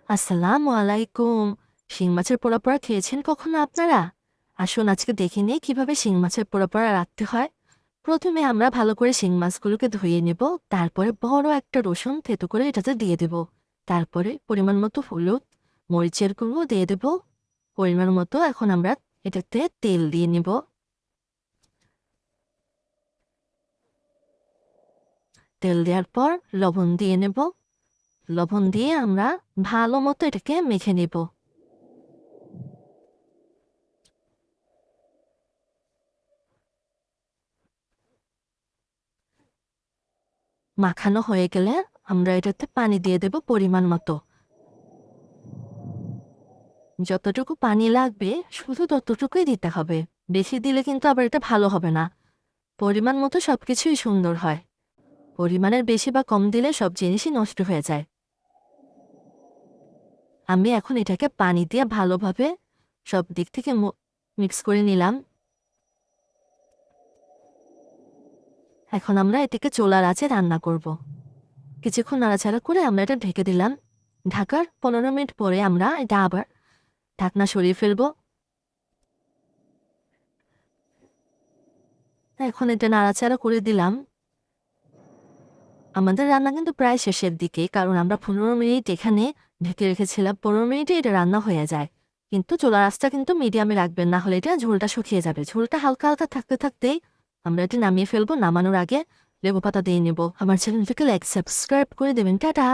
আসসালামু আলাইকুম। শিং মাছের পোড়া পোড়া খেয়েছেন কখনো আপনারা? আসুন আজকে দেখে নিই কিভাবে শিং মাছের পোড়া পোড়া রাখতে হয়। প্রথমে আমরা ভালো করে শিং মাছগুলোকে ধুয়ে নেব। তারপরে বড় একটা রসুন থেতো করে এটাতে দিয়ে দেব। তারপরে পরিমাণ মতো হলুদ, মরিচের গুঁড়ো দিয়ে দেব। পরিমাণ মতো এখন আমরা এটাতে তেল দিয়ে নেব। তেল দেওয়ার পর লবণ দিয়ে নেব। লবণ দিয়ে আমরা ভালো মতো এটাকে মেখে নেব। মাখানো হয়ে গেলে আমরা এটাতে পানি দিয়ে দেব পরিমাণ মতো। যতটুকু পানি লাগবে শুধু ততটুকুই দিতে হবে। বেশি দিলে কিন্তু আবার এটা ভালো হবে না। পরিমাণ মতো সবকিছুই সুন্দর হয়। পরিমাণের বেশি বা কম দিলে সব জিনিসই নষ্ট হয়ে যায়। আমি এখন এটাকে পানি দিয়ে ভালোভাবে সব দিক থেকে মিক্স করে নিলাম। এখন আমরা এটাকে চুলার আঁচে রান্না করব। কিছুক্ষণ নাড়াচাড়া করে আমরা এটা ঢেকে দিলাম। ঢাকার 15 মিনিট পরে আমরা এটা আবার ঢাকনা সরিয়ে ফেলবো। এখন এটা নাড়াচাড়া করে দিলাম। আমাদের রান্না কিন্তু প্রায় শেষের দিকে, কারণ আমরা 15 মিনিট এখানে ঢেকে রেখেছিলাম। 15 মিনিটে এটা রান্না হয়ে যায়। কিন্তু চুলার আঁচটা কিন্তু মিডিয়ামে রাখবেন, না হলে এটা ঝোলটা শুকিয়ে যাবে। ঝোলটা হালকা হালকা থাকতে থাকতেই আমরা এটা নামিয়ে ফেলবো। নামানোর আগে লেবু পাতা দিয়ে নেব। আমার চ্যানেলটাকে লাইক সাবস্ক্রাইব করে দেবেন। টাটা।